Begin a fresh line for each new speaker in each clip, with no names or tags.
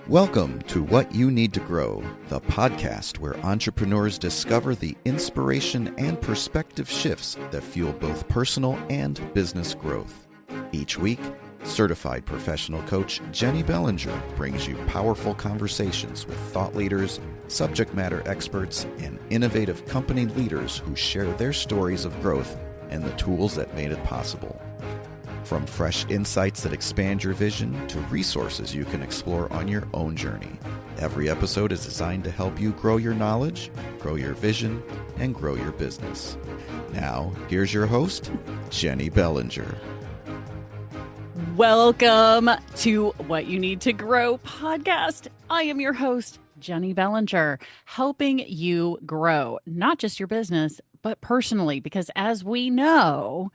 Welcome to What You Need to Grow, the podcast where entrepreneurs discover the inspiration and perspective shifts that fuel both personal and business growth. Each week, certified professional coach Jennie Bellinger brings you powerful conversations with thought leaders, subject matter experts, and innovative company leaders who share their stories of growth and the tools that made it possible. From fresh insights that expand your vision to resources you can explore on your own journey, every episode is designed to help you grow your knowledge, grow your vision, and grow your business. Now, here's your host, Jennie Bellinger.
Welcome to What You Need to Grow podcast. I am your host, Jennie Bellinger, helping you grow, not just your business, but personally, because as we know,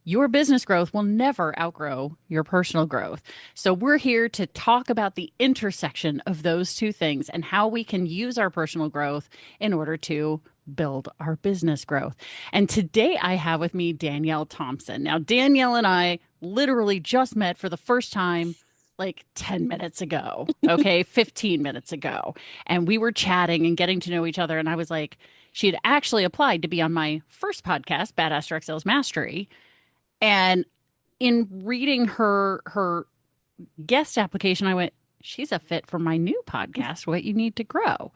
your business growth will never outgrow your personal growth. So we're here to talk about the intersection of those two things and how we can use our personal growth in order to build our business growth. And today I have with me Danielle Thompson. Now, Danielle and I literally just met for the first time like 10 minutes ago, okay, 15 minutes ago. And we were chatting and getting to know each other. And I was like, she had actually applied to be on my first podcast, Badass Direct Sales Mastery. And in reading her guest application, I went, she's a fit for my new podcast, What You Need to Grow.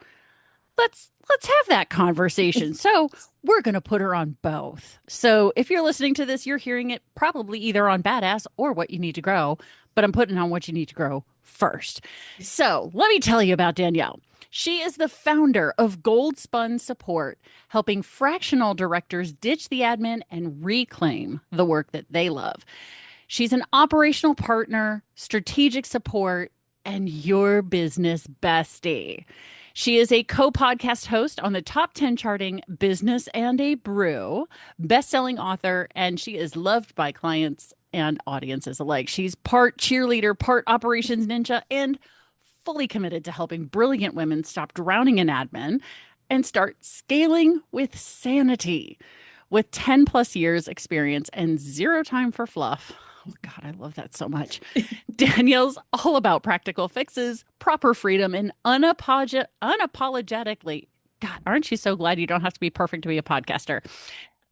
Let's have that conversation. So we're going to put her on both. So if you're listening to this, you're hearing it probably either on Badass or What You Need to Grow, but I'm putting on What You Need to Grow first. So let me tell you about Danielle. She is the founder of Goldspun Support, helping fractional directors ditch the admin and reclaim the work that they love. She's an operational partner, strategic support, and your business bestie. She is a co-podcast host on the top 10 charting Business and a Brew, best-selling author, and she is loved by clients and audiences alike. She's part cheerleader, part operations ninja, and fully committed to helping brilliant women stop drowning in admin and start scaling with sanity. With 10 plus years experience and zero time for fluff. Oh God, I love that so much. Danielle's all about practical fixes, proper freedom, and unapologetically, God, aren't you so glad you don't have to be perfect to be a podcaster?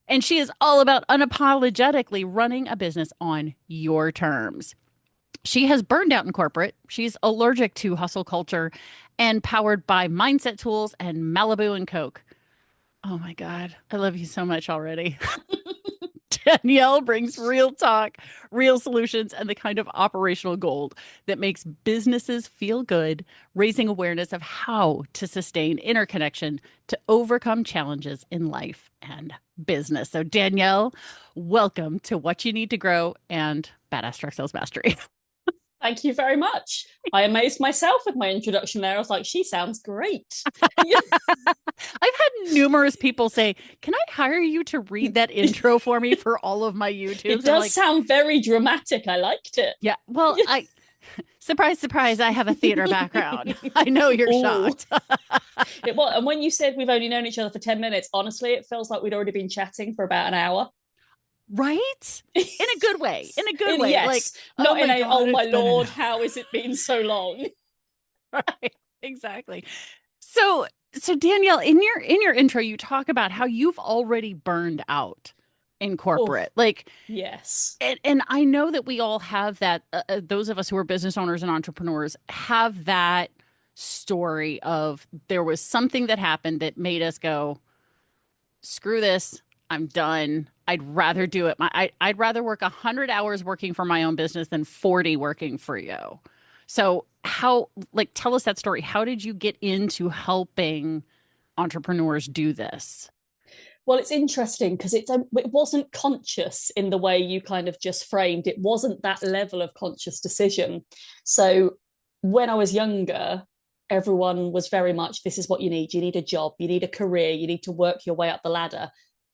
And she is all about unapologetically running a business on your terms. She has burned out in corporate. She's allergic to hustle culture and powered by mindset tools and Malibu and Coke. Oh my God, I love you so much already. Danielle brings real talk, real solutions, and the kind of operational gold that makes businesses feel good, raising awareness of how to sustain interconnection to overcome challenges in life and business. So Danielle, welcome to What You Need to Grow and Badass Direct Sales Mastery.
Thank you very much. I amazed myself with my introduction there. I was like, she sounds great.
I've had numerous people say, can I hire you to read that intro for me for all of my YouTubes?
It does sound very dramatic. I liked it.
Yeah. Well, surprise, surprise, I have a theater background. I know you're shocked.
Well, and when you said we've only known each other for 10 minutes, honestly, it feels like we'd already been chatting for about an hour.
Right? In a good way. In a good way.
Yes.
Like,
not in a, oh my Lord, how has it been so long?
Right. Exactly. So Danielle, in your intro, you talk about how you've already burned out in corporate.
Yes.
And I know that we all have that. Those of us who are business owners and entrepreneurs have that story of there was something that happened that made us go, screw this. I'm done. I'd rather do it. I'd rather work 100 hours working for my own business than 40 working for you. So tell us that story. How did you get into helping entrepreneurs do this?
Well, it's interesting because it wasn't conscious in the way you kind of just framed. It wasn't that level of conscious decision. So when I was younger, everyone was very much, this is what you need. You need a job, you need a career, you need to work your way up the got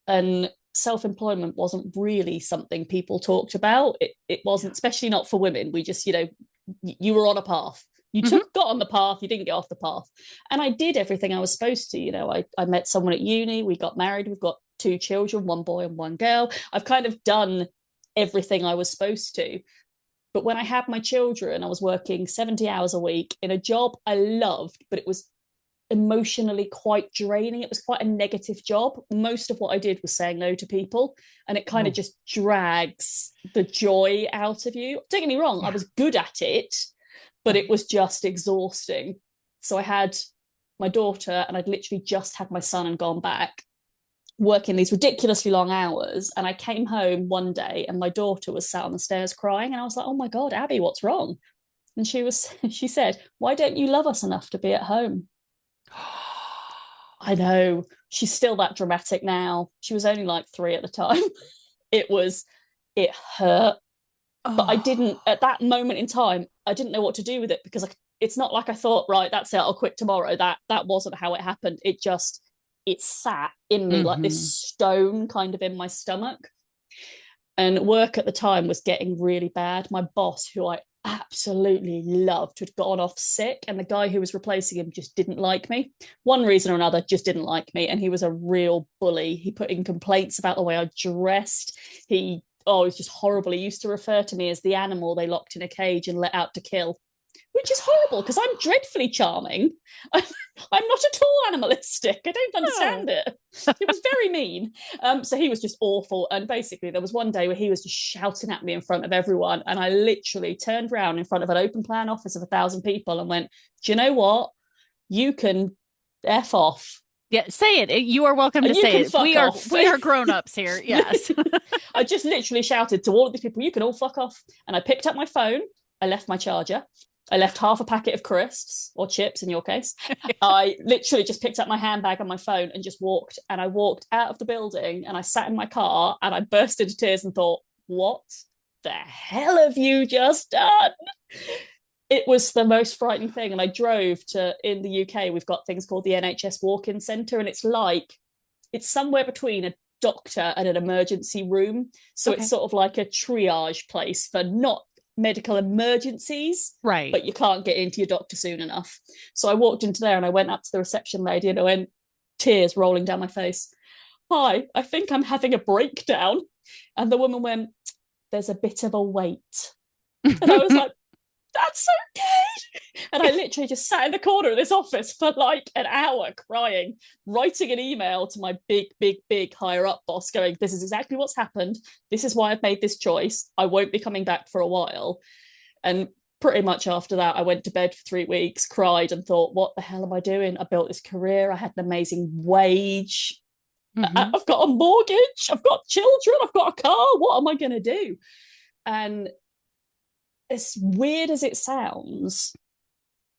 And self-employment wasn't really something people talked about. It wasn't, especially not for women. We just, you were on a path. You got on the path, you didn't get off the path. And I did everything I was supposed to. I met someone at uni, we got married, we've got 2 children, 1 boy and 1 girl. I've kind of done everything I was supposed to. But when I had my children, I was working 70 hours a week in a job I loved, but it was emotionally quite draining. It was quite a negative job. Most of what I did was saying no to people, and it kind of just drags the joy out of you. Don't get me wrong, I was good at it, but it was just exhausting. So I had my daughter, and I'd literally just had my son and gone back, working these ridiculously long hours. And I came home one day and my daughter was sat on the stairs crying, and I was like, oh my God, Abby, what's wrong? And she said, why don't you love us enough to be at home? I know, she's still that dramatic now. She was only like 3 at the time. It hurt. But I didn't, at that moment in time, I didn't know what to do with it, because it's not like I thought, right, that's it, I'll quit tomorrow. That wasn't how it happened. It sat in me like this stone kind of in my stomach. And work at the time was getting really bad. My boss, who I absolutely loved, had gone off sick, and the guy who was replacing him just didn't like me. One reason or another, just didn't like me. And he was a real bully. He put in complaints about the way I dressed. It was just horrible. He used to refer to me as the animal they locked in a cage and let out to kill, which is horrible because I'm dreadfully charming. I'm not at all animalistic. I don't understand it. It was very mean. So he was just awful. And basically there was one day where he was just shouting at me in front of everyone. And I literally turned around in front of an open plan office of 1,000 people and went, do you know what? You can F off.
Yeah, say it. You are welcome to say it. We are grown-ups here. Yes.
I just literally shouted to all of these people, you can all fuck off. And I picked up my phone. I left my charger. I left half a packet of crisps, or chips in your case. I literally just picked up my handbag and my phone and just walked. And I walked out of the building and I sat in my car and I burst into tears and thought, what the hell have you just done? It was the most frightening thing. And I drove in the UK, we've got things called the NHS walk-in centre. And it's somewhere between a doctor and an emergency room. So It's sort of like a triage place for not medical emergencies,
right?
But you can't get into your doctor soon enough. So I walked into there and I went up to the reception lady and I went, tears rolling down my face, hi, I think I'm having a breakdown. And the woman went, there's a bit of a wait. And I was like, that's okay. And I literally just sat in the corner of this office for like an hour crying, writing an email to my big higher up boss going, this is exactly what's happened. This is why I've made this choice. I won't be coming back for a while. And pretty much after that, I went to bed for 3 weeks, cried and thought, what the hell am I doing? I built this career. I had an amazing wage. I've got a mortgage. I've got children. I've got a car. What am I going to do? And as weird as it sounds,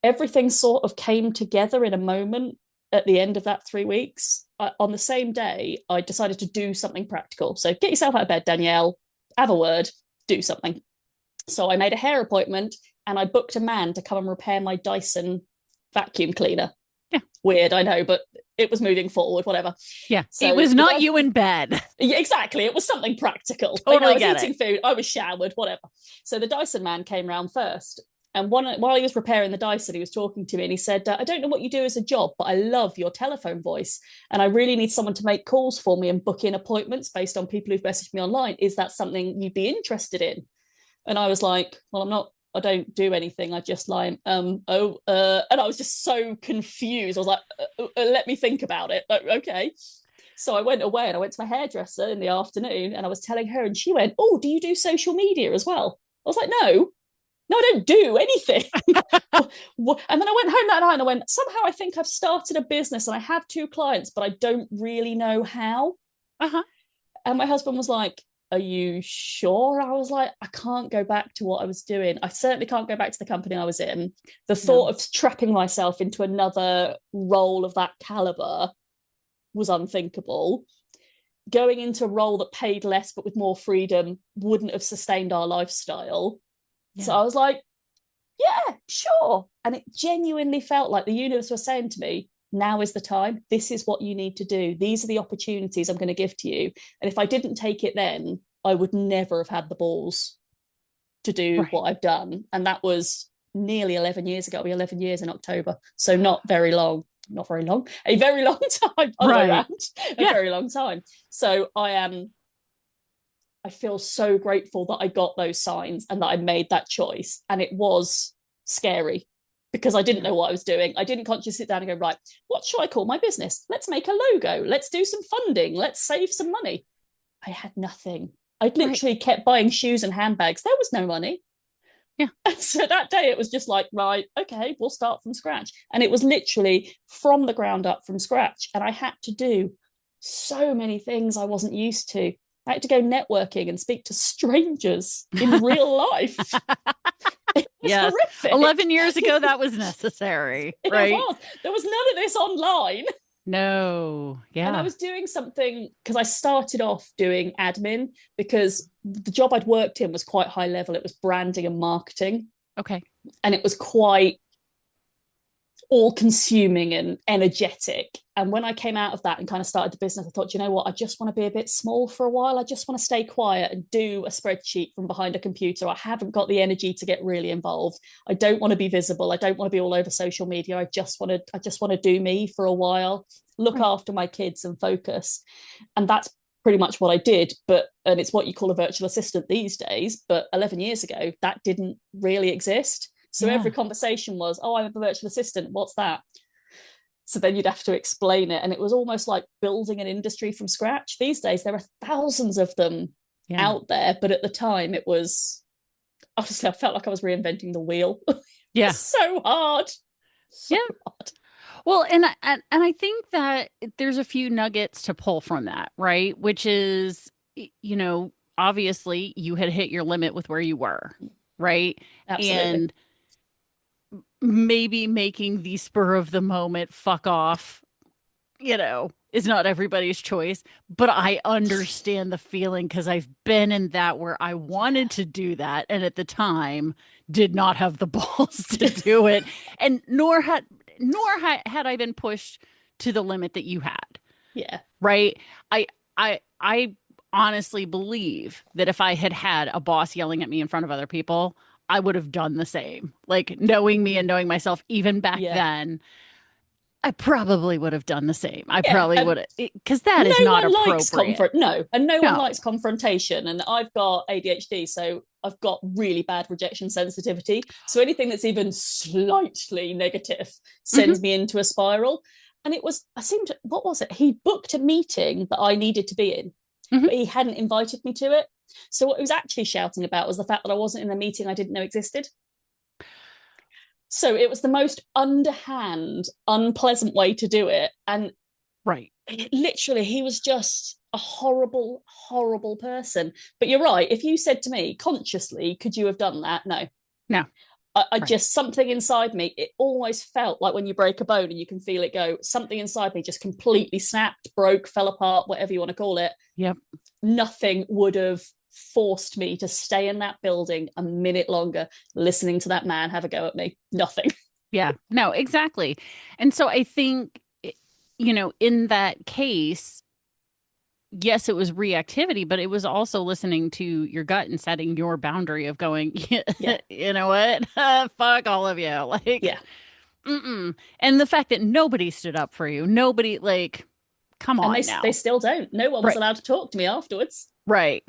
everything sort of came together in a moment at the end of that 3 weeks. On the same day, I decided to do something practical. So get yourself out of bed, Danielle, have a word, do something. So I made a hair appointment and I booked a man to come and repair my Dyson vacuum cleaner.
Yeah.
Weird, I know, but it was moving forward, whatever.
Yeah. So it was not you in bed.
Yeah, exactly. It was something practical.
Totally
I was eating food. I was showered, whatever. So the Dyson man came round first. And while he was repairing the Dyson, he was talking to me and he said, I don't know what you do as a job, but I love your telephone voice. And I really need someone to make calls for me and book in appointments based on people who've messaged me online. Is that something you'd be interested in? And I was like, well, I don't do anything. I just like, and I was just so confused. I was like, let me think about it. Like, okay. So I went away and I went to my hairdresser in the afternoon and I was telling her and she went, oh, do you do social media as well? I was like, no, I don't do anything. And then I went home that night and I went, somehow I think I've started a business and I have 2 clients, but I don't really know how. And my husband was like, are you sure? I was like, I can't go back to what I was doing. I certainly can't go back to the company I was in. The thought of trapping myself into another role of that caliber was unthinkable. Going into a role that paid less but with more freedom wouldn't have sustained our lifestyle. So I was like, yeah, sure. And it genuinely felt like the universe was saying to me, now is the time. This is what you need to do. These are the opportunities I'm going to give to you. And if I didn't take it then, I would never have had the balls to do what I've done. And that was nearly 11 years ago. It'll be 11 years in October. So not very long, a very long time. A very long time. So I I feel so grateful that I got those signs and that I made that choice. And it was scary because I didn't know what I was doing. I didn't consciously sit down and go, right, what should I call my business? Let's make a logo. Let's do some funding. Let's save some money. I had nothing. I'd literally kept buying shoes and handbags. There was no money.
Yeah.
And so that day it was just like, right, okay, we'll start from scratch. And it was literally from the ground up, from scratch. And I had to do so many things I wasn't used to. I had to go networking and speak to strangers in real life.
Yes.
Horrific.
11 years ago, that was necessary, right?
It was. There was none of this online.
No. Yeah.
And I was doing something because I started off doing admin because the job I'd worked in was quite high level. It was branding and marketing.
Okay.
And it was quite all consuming and energetic. And when I came out of that and kind of started the business, I thought, you know what, I just want to be a bit small for a while. I just want to stay quiet and do a spreadsheet from behind a computer. I haven't got the energy to get really involved. I don't want to be visible. I don't want to be all over social media. I just want to do me for a while, look after my kids and focus. And that's pretty much what I did. And it's what you call a virtual assistant these days. But 11 years ago, that didn't really exist. So every conversation was, oh, I'm a virtual assistant. What's that? So then you'd have to explain it. And it was almost like building an industry from scratch. These days, there are thousands of them out there. But at the time, it was, honestly, I felt like I was reinventing the wheel.
Yeah.
So hard. So hard.
Well, and I think that there's a few nuggets to pull from that, right? Which is, you know, obviously you had hit your limit with where you were, right?
Absolutely.
And maybe making the spur of the moment fuck off, you know, is not everybody's choice, but I understand the feeling because I've been in that where I wanted to do that and at the time did not have the balls to do it, and nor had I been pushed to the limit that you had.
Yeah.
Right. I honestly believe that if I had had a boss yelling at me in front of other people, I would have done the same. Like, knowing me and knowing myself even back then, I probably would have done the same. I probably would have, because that is not appropriate.
No one likes confrontation. And I've got ADHD, so I've got really bad rejection sensitivity. So anything that's even slightly negative sends me into a spiral. And what was it? He booked a meeting that I needed to be in, but he hadn't invited me to it. So what he was actually shouting about was the fact that I wasn't in the meeting I didn't know existed. So it was the most underhand, unpleasant way to do it. And literally, he was just a horrible, horrible person. But you're right. If you said to me consciously, could you have done that? No. I just, something inside me, it always felt like when you break a bone and you can feel it go, something inside me just completely snapped, broke, fell apart, whatever you want to call it.
Yep.
Nothing would have forced me to stay in that building a minute longer, listening to that man have a go at me. Nothing.
Yeah, no, exactly. And so I think, you know, in that case, yes, it was reactivity, but it was also listening to your gut and setting your boundary of going, you know what? Fuck all of you. Like, And the fact that nobody stood up for you, nobody, like, come on now.
They still don't. No one was allowed to talk to me afterwards.
Right.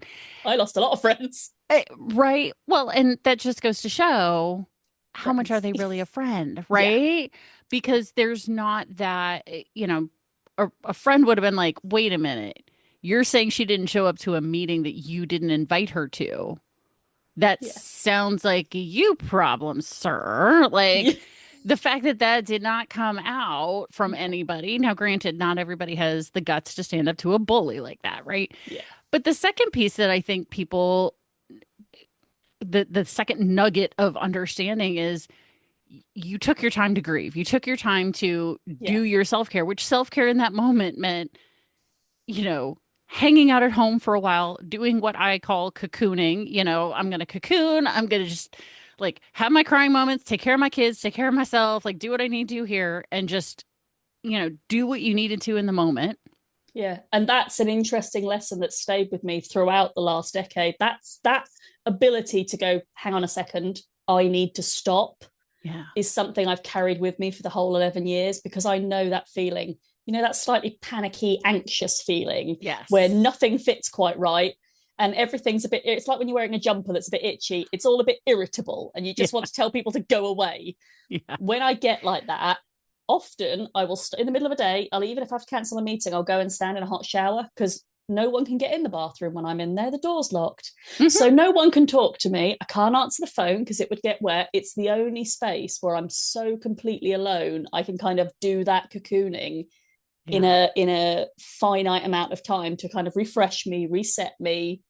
I lost a lot of friends.
Right. Well, and that just goes to show how much are they really a friend, right? Because there's not that, you know, a friend would have been like, wait a minute, you're saying she didn't show up to a meeting that you didn't invite her to. That sounds like a you problem, sir. Like, the fact that that did not come out from anybody. Now, granted, not everybody has the guts to stand up to a bully like that, right?
Yeah.
But the second piece that I think people, the second nugget of understanding is you took your time to grieve. You took your time to do your self-care, which self-care in that moment meant, you know, hanging out at home for a while, doing what I call cocooning. You know, I'm going to cocoon. I'm going to just like have my crying moments, take care of my kids, take care of myself, like do what I need to here and just, you know, do what you needed to in the moment.
Yeah. And that's an interesting lesson that stayed with me throughout the last decade. That's that ability to go, hang on a second, I need to stop is something I've carried with me for the whole 11 years because I know that feeling, you know, that slightly panicky, anxious feeling where nothing fits quite right. And everything's a bit, it's like when you're wearing a jumper that's a bit itchy, it's all a bit irritable and you just want to tell people to go away.
Yeah.
When I get like that, often I will, in the middle of a day, even if I have to cancel a meeting, I'll go and stand in a hot shower because no one can get in the bathroom when I'm in there. The door's locked. Mm-hmm. So no one can talk to me. I can't answer the phone because it would get wet. It's the only space where I'm so completely alone. I can kind of do that cocooning in a finite amount of time to kind of refresh me, reset me,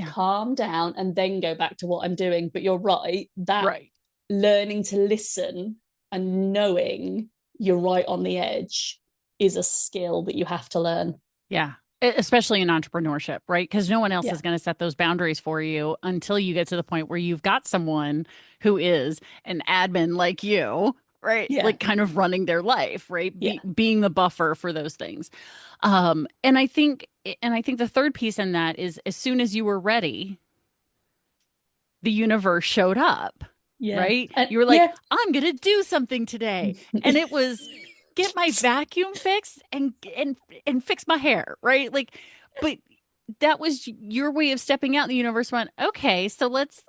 calm down, and then go back to what I'm doing. But you're right, that learning to listen and knowing you're right on the edge is a skill that you have to learn.
Yeah. Especially in entrepreneurship, right? Because no one else is going to set those boundaries for you until you get to the point where you've got someone who is an admin like you, right?
Yeah.
Like kind of running their life, right? Being the buffer for those things. And I think the third piece in that is as soon as you were ready, the universe showed up, right? You were like, I'm going to do something today. And it was get my vacuum fixed and fix my hair, right? Like, but that was your way of stepping out. The universe went, okay, so let's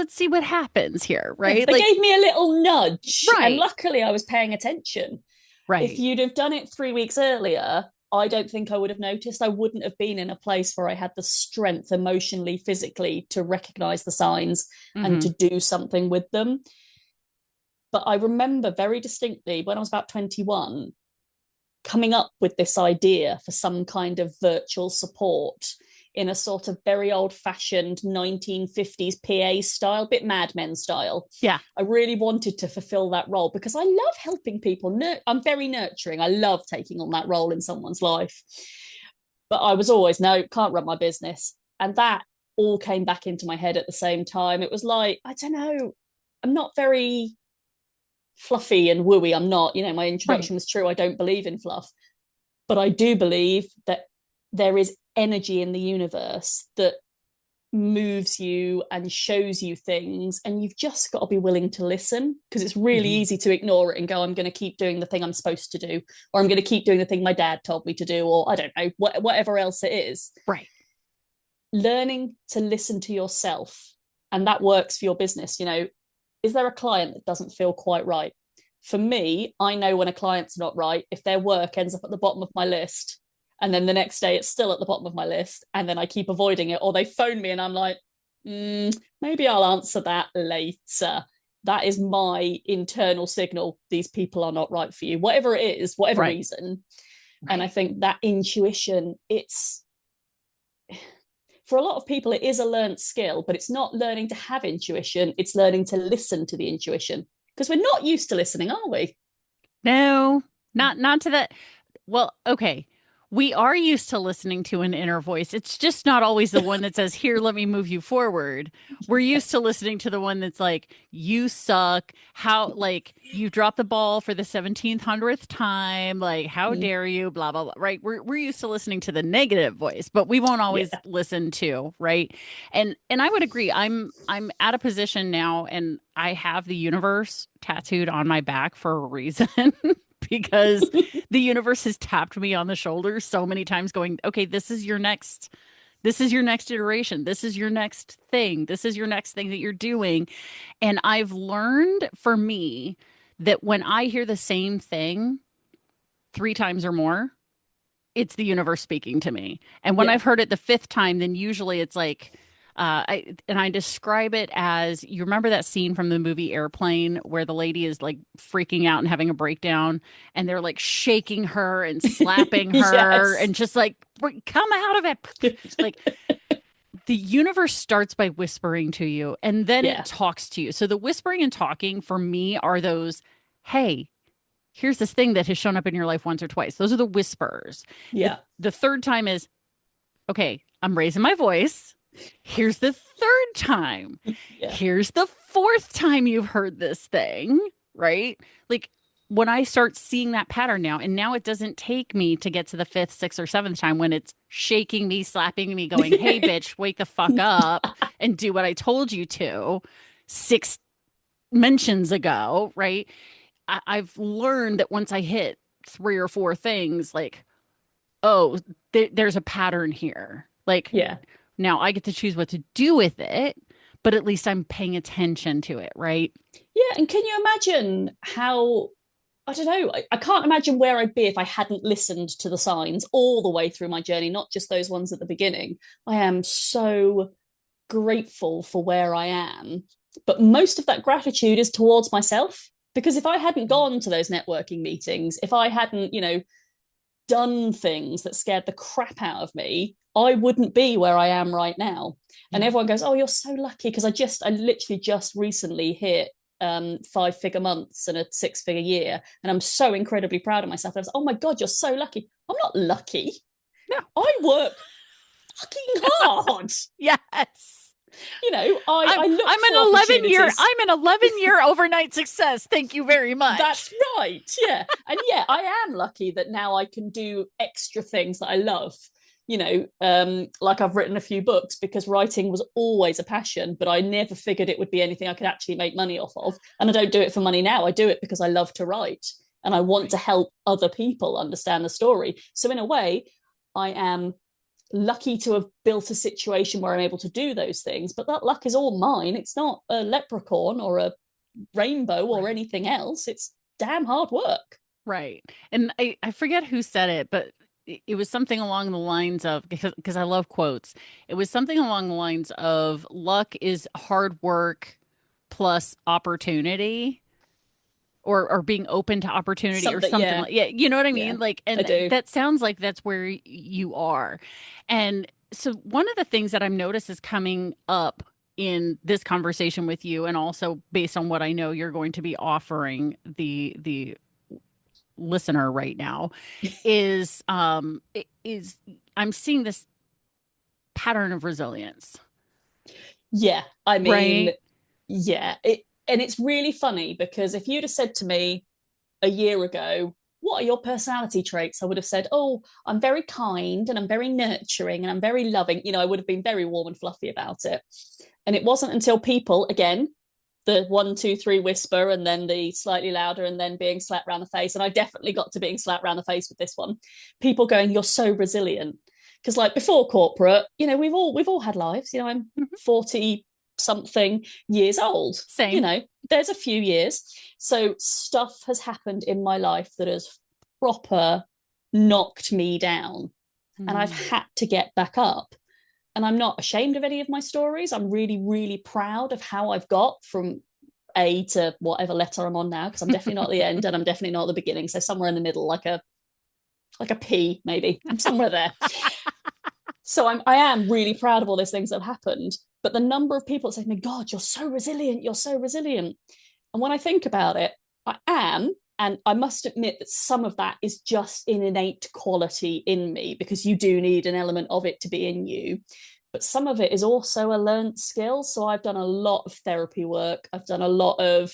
see what happens here, right?
They gave me a little nudge,
right?
And luckily, I was paying attention.
Right.
If you'd have done it 3 weeks earlier, I don't think I would have noticed. I wouldn't have been in a place where I had the strength emotionally, physically to recognize the signs and to do something with them. But I remember very distinctly when I was about 21, coming up with this idea for some kind of virtual support in a sort of very old-fashioned 1950s PA style, bit Mad Men style.
Yeah.
I really wanted to fulfill that role because I love helping people. I'm very nurturing. I love taking on that role in someone's life. But I was always, no, can't run my business. And that all came back into my head at the same time. It was like, I don't know, I'm not very fluffy and wooey. I'm not, my introduction was true. I don't believe in fluff, but I do believe that there is energy in the universe that moves you and shows you things, and you've just got to be willing to listen, because it's really easy to ignore it and go, I'm going to keep doing the thing I'm supposed to do, or I'm going to keep doing the thing my dad told me to do, or I don't know, whatever else it is.
Right.
Learning to listen to yourself, and that works for your business. Is there a client that doesn't feel quite right? For me, I know when a client's not right if their work ends up at the bottom of my list, and then the next day it's still at the bottom of my list, and then I keep avoiding it, or they phone me and I'm like, maybe I'll answer that later. That is my internal signal. These people are not right for you, whatever it is, whatever reason. Right. And I think that intuition, for a lot of people, it is a learned skill, but it's not learning to have intuition. It's learning to listen to the intuition, because we're not used to listening, are we?
No, not to that. Well, okay. We are used to listening to an inner voice. It's just not always the one that says, here, let me move you forward. We're used to listening to the one that's like, you suck. How, like, you dropped the ball for the 1700th time. Like, how dare you, blah, blah, blah. Right. We're used to listening to the negative voice, but we won't always listen to. Right. And I would agree. I'm at a position now, and I have the universe tattooed on my back for a reason. Because the universe has tapped me on the shoulder so many times going, okay, this is your next iteration. This is your next thing. This is your next thing that you're doing. And I've learned, for me, that when I hear the same thing 3 times or more, it's the universe speaking to me. And when I've heard it the 5th time, then usually it's like, I describe it as, you remember that scene from the movie Airplane where the lady is like freaking out and having a breakdown, and they're like shaking her and slapping her and just like, come out of it. Like, the universe starts by whispering to you, and then it talks to you. So the whispering and talking for me are those, hey, here's this thing that has shown up in your life once or twice. Those are the whispers.
Yeah.
The 3rd time is, okay, I'm raising my voice. Here's the 3rd time. Here's the 4th time you've heard this thing, right? Like, when I start seeing that pattern now, and now it doesn't take me to get to the 5th, 6th, or 7th time when it's shaking me, slapping me, going, hey, bitch, wake the fuck up and do what I told you to 6 mentions ago, right? I've learned that once I hit 3 or 4 things, like, oh, there's a pattern here. Like
Yeah.
now I get to choose what to do with it, but at least I'm paying attention to it, right?
Yeah. And can you imagine how, I don't know, I can't imagine where I'd be if I hadn't listened to the signs all the way through my journey, not just those ones at the beginning. I am so grateful for where I am. But most of that gratitude is towards myself. Because if I hadn't gone to those networking meetings, if I hadn't, done things that scared the crap out of me, I wouldn't be where I am right now. And
Yeah.
everyone goes, "Oh, you're so lucky," because I literally just recently hit 5-figure months and a 6-figure year, and I'm so incredibly proud of myself. I was, "Oh my god, you're so lucky." I'm not lucky.
No.
I work fucking hard.
Yes.
I look
I'm
for
an 11 year
opportunities.
I'm an 11-year overnight success. Thank you very much.
That's right. Yeah. And yeah, I am lucky that now I can do extra things that I love. Like I've written a few books because writing was always a passion, but I never figured it would be anything I could actually make money off of. And I don't do it for money now. I do it because I love to write and I want to help other people understand the story. So in a way, I am lucky to have built a situation where I'm able to do those things, but that luck is all mine. It's not a leprechaun or a rainbow or anything else. It's damn hard work.
Right. And I forget who said it, but it was something along the lines of, because I love quotes. It was something along the lines of luck is hard work plus opportunity. Or being open to opportunity or something
Yeah.
like, yeah, you know what I mean?
Yeah,
Like,
I
and
do.
that sounds like that's where you are. And so one of the things that I've noticed is coming up in this conversation with you, and also based on what I know you're going to be offering the listener right now, is I'm seeing this pattern of resilience,
Yeah, I mean,
right?
yeah. And it's really funny because if you'd have said to me a year ago, "What are your personality traits?" I would have said, "Oh, I'm very kind and I'm very nurturing and I'm very loving." I would have been very warm and fluffy about it. And it wasn't until people, again, the 1, 2, 3 whisper and then the slightly louder and then being slapped around the face. And I definitely got to being slapped around the face with this one. People going, "You're so resilient." Because like before corporate, we've all had lives. I'm
Mhm.
40 something years old.
Same.
There's a few years. So stuff has happened in my life that has proper knocked me down. And I've
Mm.
had to get back up. And I'm not ashamed of any of my stories. I'm really, really proud of how I've got from A to whatever letter I'm on now, because I'm definitely not at the end and I'm definitely not at the beginning. So somewhere in the middle, like a P, maybe. I'm somewhere there. So I am really proud of all those things that have happened. But the number of people that say to me, "God, you're so resilient, you're so resilient." And when I think about it, I am. And I must admit that some of that is just an innate quality in me, because you do need an element of it to be in you. But some of it is also a learned skill. So I've done a lot of therapy work. I've done a lot of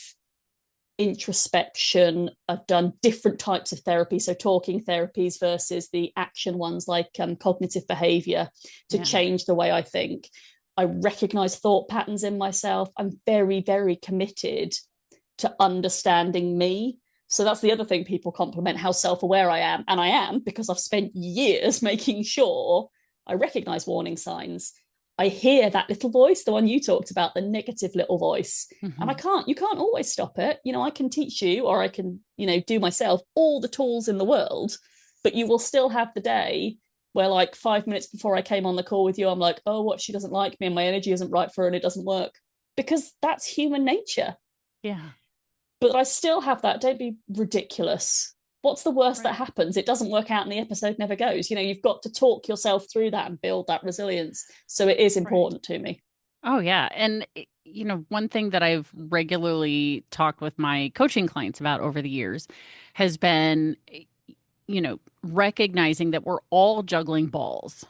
introspection. I've done different types of therapy, so talking therapies versus the action ones like cognitive behavior, to
Yeah.
change the way I think. I recognize thought patterns in myself. I'm very, very committed to understanding me. So that's the other thing people compliment, how self-aware I am. And I am, because I've spent years making sure I recognize warning signs. I hear that little voice, the one you talked about, the negative little voice. And
Mhm.
you can't always stop it. I can teach you, or I can, do myself all the tools in the world, but you will still have the day where, like, 5 minutes before I came on the call with you, I'm like, "Oh, what if she doesn't like me and my energy isn't right for her and it doesn't work?" Because that's human nature.
Yeah.
But I still have that. Don't be ridiculous. What's the worst that
Right.
happens? It doesn't work out and the episode never goes. You've got to talk yourself through that and build that resilience. So it is
Right.
important to me.
Oh, yeah. And, one thing that I've regularly talked with my coaching clients about over the years has been, recognizing that we're all juggling balls,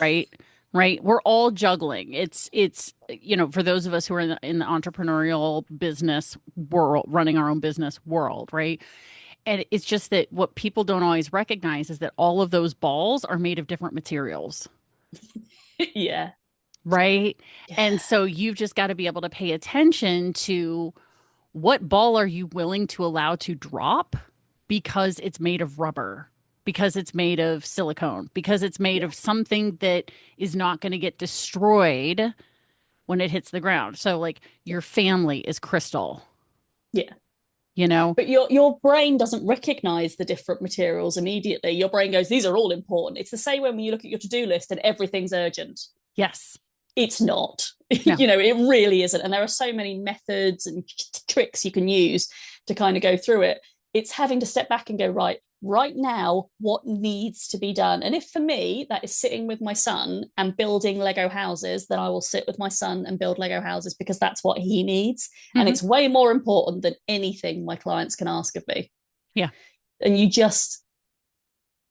right? Right. We're all juggling. For those of us who are in the entrepreneurial business world, running our own business world, right? And it's just that what people don't always recognize is that all of those balls are made of different materials.
Yeah.
Right.
Yeah.
And so you've just got to be able to pay attention to what ball are you willing to allow to drop because it's made of rubber. because it's made of silicone, because it's made of something that is not going to get destroyed when it hits the ground. So like your family is crystal,
Yeah.
you know?
But your brain doesn't recognize the different materials immediately. Your brain goes, these are all important. It's the same when you look at your to-do list and everything's urgent.
Yes.
It's not.
No.
You know, it really isn't. And there are so many methods and tricks you can use to kind of go through it. It's having to step back and go, right now, what needs to be done? And if for me, that is sitting with my son and building Lego houses, then I will sit with my son and build Lego houses because that's what he needs. And it's way more important than anything my clients can ask of me.
Yeah.
And you just,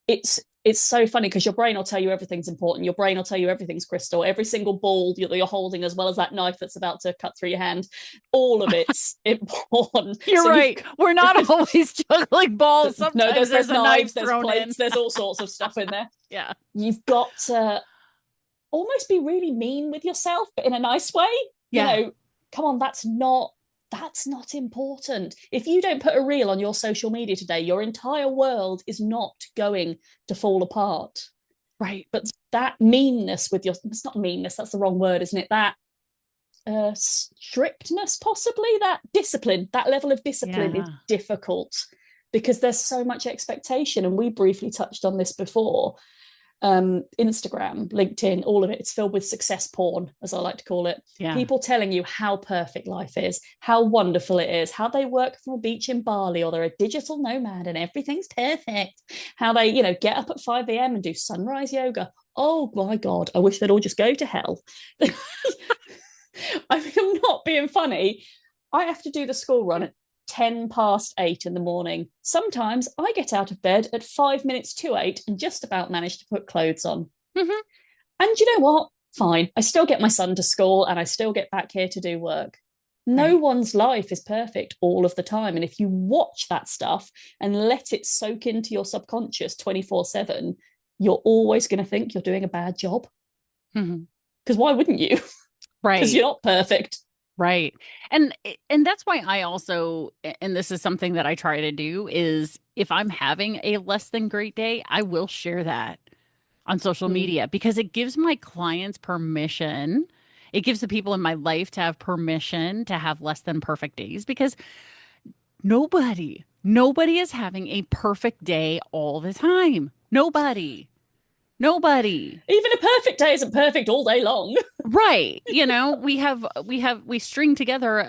it's so funny because your brain will tell you everything's important. Your brain will tell you everything's crystal. Every single ball you're holding, as well as that knife that's about to cut through your hand, all of it's important.
You're right. We're not always juggling balls. Sometimes
no, there's
a
knives,
knife
there's plates,
in.
there's all sorts of stuff in there.
Yeah.
You've got to almost be really mean with yourself, but in a nice way.
Yeah.
You know, come on, that's not important. If you don't put a reel on your social media today, your entire world is not going to fall apart.
Right.
But that meanness with it's not meanness, that's the wrong word, isn't it? That strictness, possibly, that discipline, that level of discipline is difficult because there's so much expectation. And we briefly touched on this before. Instagram, LinkedIn, all of it, it's filled with success porn, as I like to call it.
Yeah.
People telling you how perfect life is, how wonderful it is, how they work from a beach in Bali, or they're a digital nomad and everything's perfect, how they, you know, get up at 5 a.m. and do sunrise yoga. Oh my God, I wish they'd all just go to hell. I mean, I'm not being funny. I have to do the school run at 8:10 in the morning. Sometimes I get out of bed at 8:05 and just about manage to put clothes on. And you know what? Fine. I still get my son to school and I still get back here to do work. No one's life is perfect all of the time. And if you watch that stuff and let it soak into your subconscious 24/7, you're always going to think you're doing a bad job. Because why wouldn't you?
Right.
Because you're not perfect.
Right. And that's why I also, and this is something that I try to do, is if I'm having a less than great day, I will share that on social media because it gives my clients permission. It gives the people in my life to have permission to have less than perfect days because nobody is having a perfect day all the time. Nobody.
Even a perfect day isn't perfect all day long.
Right. You know, we string together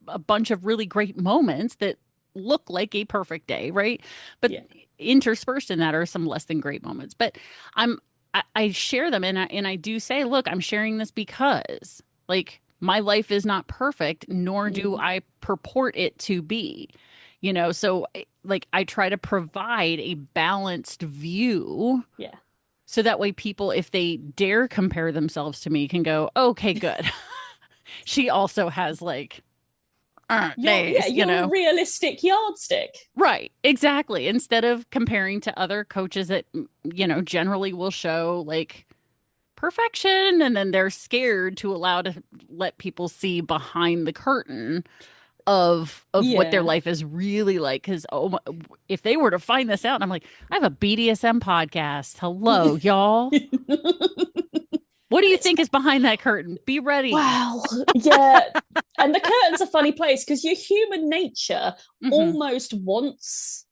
a bunch of really great moments that look like a perfect day, right? But interspersed in that are some less than great moments. But I share them and I do say, look, I'm sharing this because like my life is not perfect, nor do I purport it to be. You know, so like I try to provide a balanced view.
Yeah.
So that way people, if they dare compare themselves to me, can go, okay, good. She also has like days, you know,
realistic yardstick.
Right. Exactly. Instead of comparing to other coaches that, you know, generally will show like perfection and then they're scared to allow to let people see behind the curtain of what their life is really like. Because if they were to find this out, and I'm like, I have a BDSM podcast. Hello, y'all. What do you think is behind that curtain? Be ready.
Wow. Yeah. And the curtain's a funny place because your human nature almost wants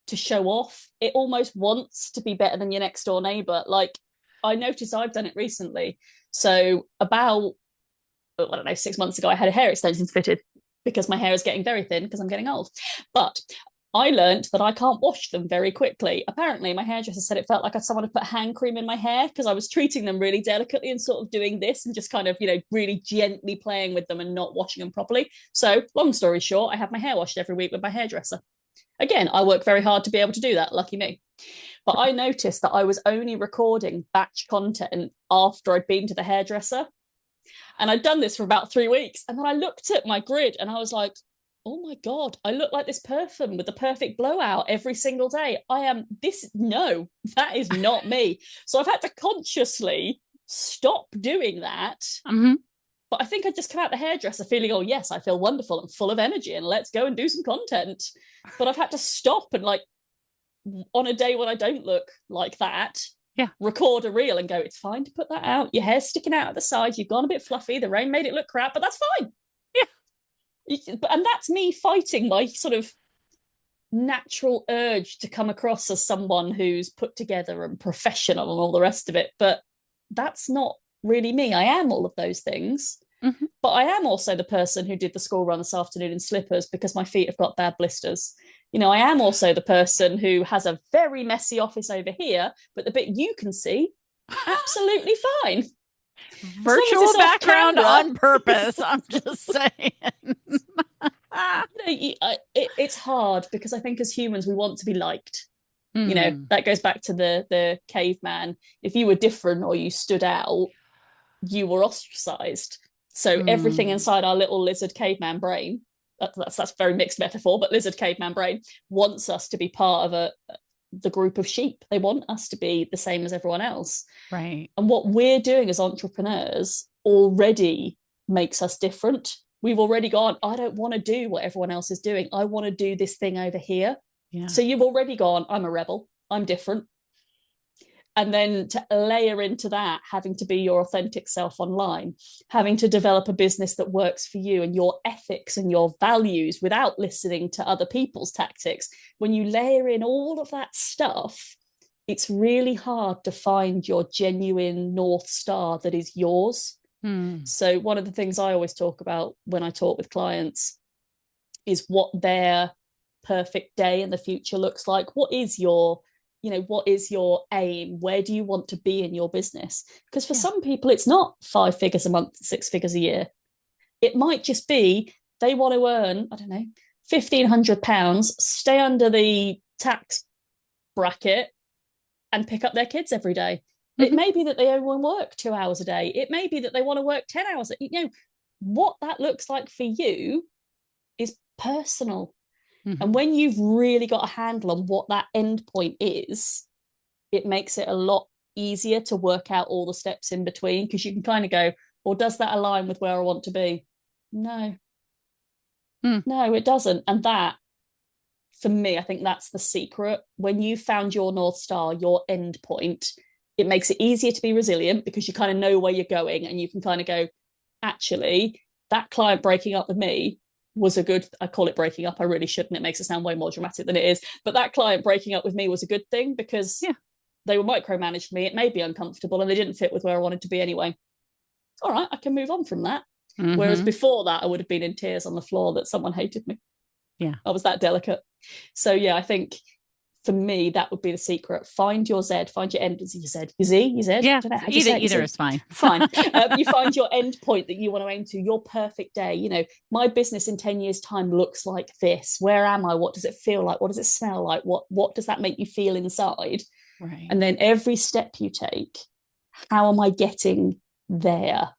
to show off. It almost wants to be better than your next door neighbor. Like I noticed I've done it recently. So about, I don't know, 6 months ago, I had hair extensions fitted because my hair is getting very thin because I'm getting old. But I learned that I can't wash them very quickly. Apparently, my hairdresser said it felt like someone had put hand cream in my hair because I was treating them really delicately and sort of doing this and just kind of, you know, really gently playing with them and not washing them properly. So long story short, I have my hair washed every week with my hairdresser. Again, I work very hard to be able to do that. Lucky me. But I noticed that I was only recording batch content after I'd been to the hairdresser. And I'd done this for about 3 weeks. And then I looked at my grid and I was like, oh my God, I look like this person with the perfect blowout every single day. No, that is not me. So I've had to consciously stop doing that. But I think I just come out the hairdresser feeling, oh yes, I feel wonderful and full of energy and let's go and do some content. But I've had to stop and like on a day when I don't look like that,
yeah,
record a reel and go, it's fine to put that out. Your hair's sticking out at the side. You've gone a bit fluffy. The rain made it look crap, but that's fine.
Yeah.
And that's me fighting my sort of natural urge to come across as someone who's put together and professional and all the rest of it. But that's not really me. I am all of those things.
Mm-hmm.
But I am also the person who did the school run this afternoon in slippers because my feet have got bad blisters. You know, I am also the person who has a very messy office over here, but the bit you can see, absolutely fine.
Virtual background on purpose. I'm just saying.
It's hard because I think as humans, we want to be liked.
Mm.
You know, that goes back to the caveman. If you were different or you stood out, you were ostracized. So everything inside our little lizard caveman brain, that's a very mixed metaphor, but lizard caveman brain wants us to be part of the group of sheep. They want us to be the same as everyone else.
Right.
And what we're doing as entrepreneurs already makes us different. We've already gone, I don't want to do what everyone else is doing. I want to do this thing over here.
Yeah.
So you've already gone, I'm a rebel. I'm different. And then to layer into that, having to be your authentic self online, having to develop a business that works for you and your ethics and your values without listening to other people's tactics. When you layer in all of that stuff, it's really hard to find your genuine North Star that is yours. So one of the things I always talk about when I talk with clients is what their perfect day in the future looks like. What is your aim? Where do you want to be in your business? Because for some people, it's not 5 figures a month, 6 figures a year. It might just be they want to earn, I don't know, £1,500, stay under the tax bracket and pick up their kids every day. It may be that they only want to work 2 hours a day. It may be that they want to work 10 hours. You know, what that looks like for you is personal. And when you've really got a handle on what that end point is, it makes it a lot easier to work out all the steps in between, because you can kind of go, well, does that align with where I want to be? No. No, it doesn't. And that, for me, I think that's the secret. When you found your North Star, your end point, it makes it easier to be resilient because you kind of know where you're going, and you can kind of go, actually, that client breaking up with me was a good, I call it breaking up, I really shouldn't, it makes it sound way more dramatic than it is, but that client breaking up with me was a good thing because they were micromanaged me. It made me uncomfortable and they didn't fit with where I wanted to be anyway. All right, I can move on from that. Whereas before that, I would have been in tears on the floor that someone hated me. I was that delicate. So yeah, I think for me, that would be the secret. Find your Z, find your end, as you said. Your Z, your Z?
Yeah,
I don't know how
either is fine.
Fine. You find your end point that you want to aim to, your perfect day. You know, my business in 10 years' time looks like this. Where am I? What does it feel like? What does it smell like? What does that make you feel inside?
Right.
And then every step you take, how am I getting there?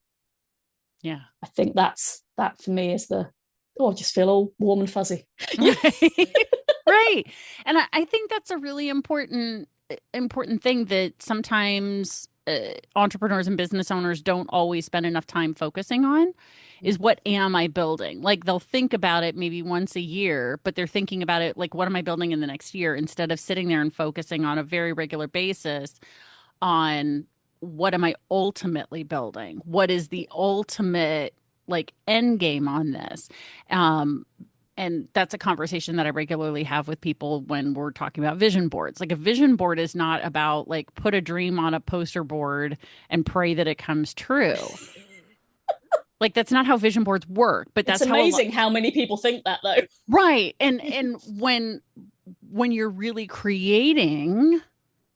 Yeah.
I think that for me is I just feel all warm and fuzzy.
Right. And I think that's a really important thing that sometimes entrepreneurs and business owners don't always spend enough time focusing on is, what am I building? Like, they'll think about it maybe once a year, but they're thinking about it like, what am I building in the next year, instead of sitting there and focusing on a very regular basis on what am I ultimately building? What is the ultimate like end game on this? And that's a conversation that I regularly have with people when we're talking about vision boards. Like, a vision board is not about like, put a dream on a poster board and pray that it comes true. Like, that's not how vision boards work. But that's
amazing how many people think that, though.
Right. And when you're really creating,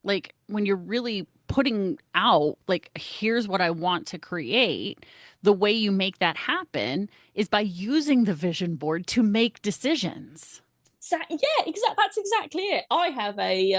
like when you're really putting out, like, here's what I want to create, the way you make that happen is by using the vision board to make decisions.
Yeah, exactly. That's exactly it. I have I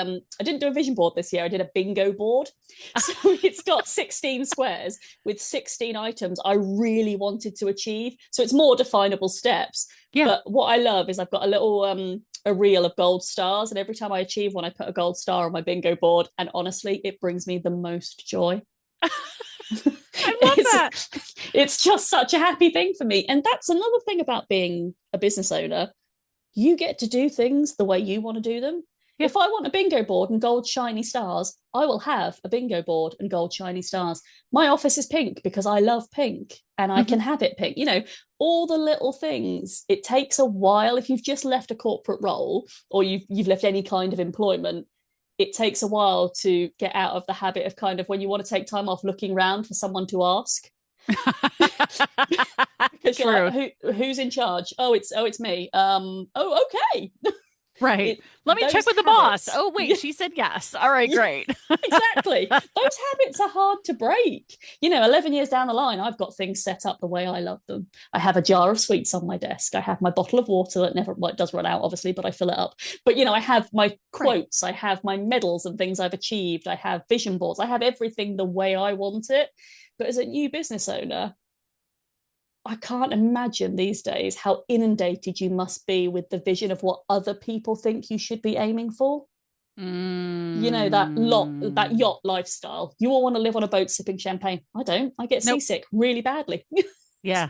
didn't do a vision board this year. I did a bingo board. So it's got 16 squares with 16 items I really wanted to achieve. So it's more definable steps. Yeah. But what I love is I've got a little a reel of gold stars, and every time I achieve one, I put a gold star on my bingo board. And honestly, it brings me the most joy.
I love that.
It's just such a happy thing for me. And that's another thing about being a business owner. You get to do things the way you want to do them.
Yeah.
If I want a bingo board and gold shiny stars, I will have a bingo board and gold shiny stars. My office is pink because I love pink and I can have it pink. You know, all the little things. It takes a while. If you've just left a corporate role or you've left any kind of employment, it takes a while to get out of the habit of kind of when you want to take time off looking around for someone to ask. Because you're like, who's in charge? It's me. Okay.
Right. Let me check with the boss. Oh, wait, she said yes. All right, great.
Exactly. Those habits are hard to break. You know, 11 years down the line, I've got things set up the way I love them. I have a jar of sweets on my desk. I have my bottle of water that never, well, it does run out, obviously, but I fill it up. But, you know, I have my quotes. Right. I have my medals and things I've achieved. I have vision boards. I have everything the way I want it. But as a new business owner, I can't imagine these days how inundated you must be with the vision of what other people think you should be aiming for. You know, that yacht lifestyle. You all want to live on a boat sipping champagne. I don't. I get seasick really badly.
Yeah.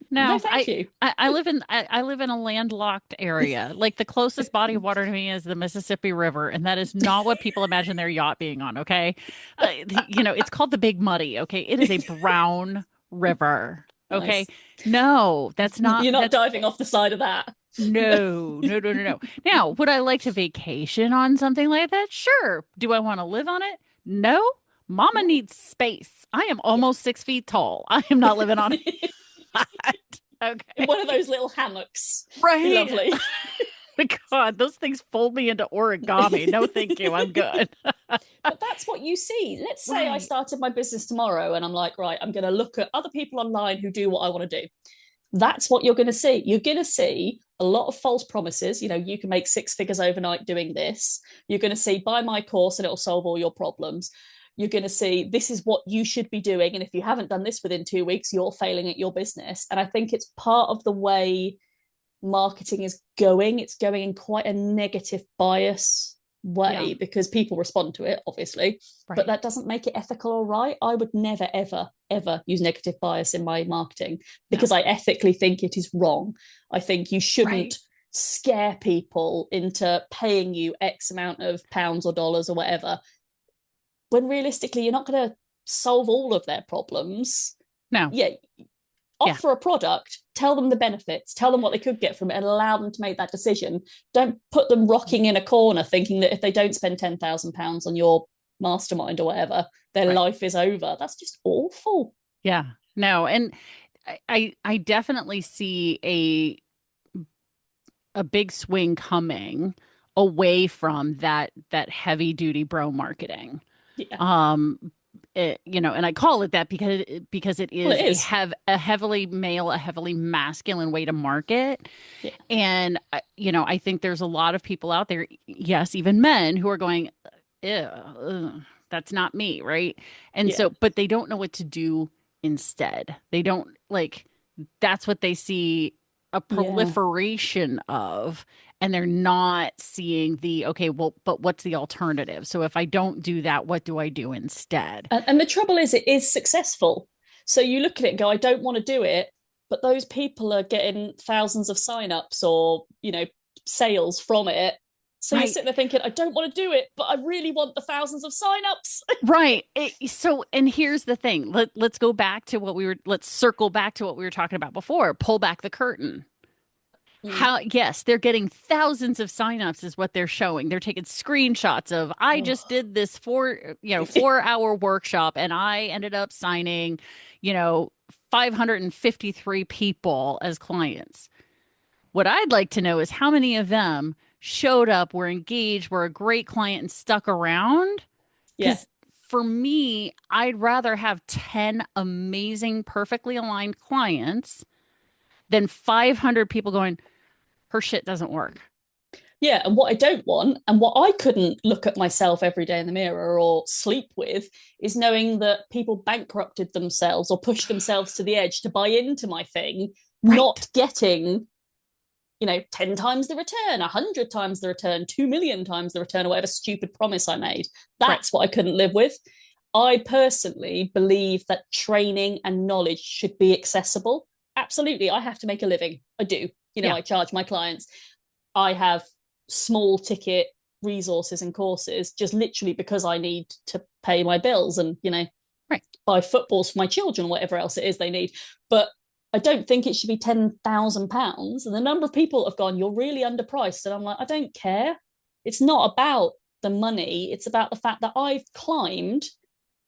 No,
thank you.
I live in a landlocked area. Like the closest body of water to me is the Mississippi River, and that is not what people imagine their yacht being on. Okay, you know, it's called the Big Muddy. Okay, it is a brown river. Okay. Nice. No, that's not.
You're not diving off the side of that.
No. Now, would I like to vacation on something like that? Sure. Do I want to live on it? No. Mama needs space. I am almost 6 feet tall. I am not living on it. Okay.
One of those little hammocks.
Right.
Lovely.
God, those things fold me into origami. No, thank you. I'm good.
But that's what you see. Let's say I started my business tomorrow and I'm like, right, I'm going to look at other people online who do what I want to do. That's what you're going to see. You're going to see a lot of false promises. You know, you can make 6 figures overnight doing this. You're going to see, buy my course and it'll solve all your problems. You're going to see, this is what you should be doing. And if you haven't done this within 2 weeks, you're failing at your business. And I think it's part of the way marketing is going. It's going in quite a negative bias way because people respond to it, obviously, but that doesn't make it ethical or right. I would never, ever use negative bias in my marketing because I ethically think it is wrong. I think you shouldn't scare people into paying you X amount of pounds or dollars or whatever, when realistically, you're not going to solve all of their problems.
No.
Yeah. Offer a product, tell them the benefits, tell them what they could get from it and allow them to make that decision. Don't put them rocking in a corner thinking that if they don't spend £10,000 on your mastermind or whatever, their life is over. That's just awful.
Yeah, no. And I definitely see a big swing coming away from that heavy duty bro marketing.
Yeah.
You know, and I call it that because it is a heavily male, a heavily masculine way to market. Yeah. And, you know, I think there's a lot of people out there, yes, even men who are going, that's not me. Right. And so, but they don't know what to do instead. They don't that's what they see a proliferation of. And they're not seeing but what's the alternative? So if I don't do that, what do I do instead?
And the trouble is, it is successful. So you look at it and go, I don't want to do it, but those people are getting thousands of signups or, you know, sales from it. So you're sitting there thinking, I don't want to do it, but I really want the thousands of signups.
Right. So, and here's the thing. Let's circle back to what we were talking about before. Pull back the curtain. Yes, they're getting thousands of signups is what they're showing. They're taking screenshots of, I just did this 4-hour workshop and I ended up signing, 553 people as clients. What I'd like to know is how many of them showed up, were engaged, were a great client and stuck around. Because for me, I'd rather have 10 amazing, perfectly aligned clients than 500 people going, her shit doesn't work.
Yeah. And what I don't want, and what I couldn't look at myself every day in the mirror or sleep with, is knowing that people bankrupted themselves or pushed themselves to the edge to buy into my thing, not getting, 10 times the return, 100 times the return, 2 million times the return, or whatever stupid promise I made. That's what I couldn't live with. I personally believe that training and knowledge should be accessible. Absolutely. I have to make a living. I do. I charge my clients. I have small ticket resources and courses just literally because I need to pay my bills and,
Right.
buy footballs for my children, whatever else it is they need. But I don't think it should be £10,000. And the number of people have gone, you're really underpriced. And I'm like, I don't care. It's not about the money. It's about the fact that I've climbed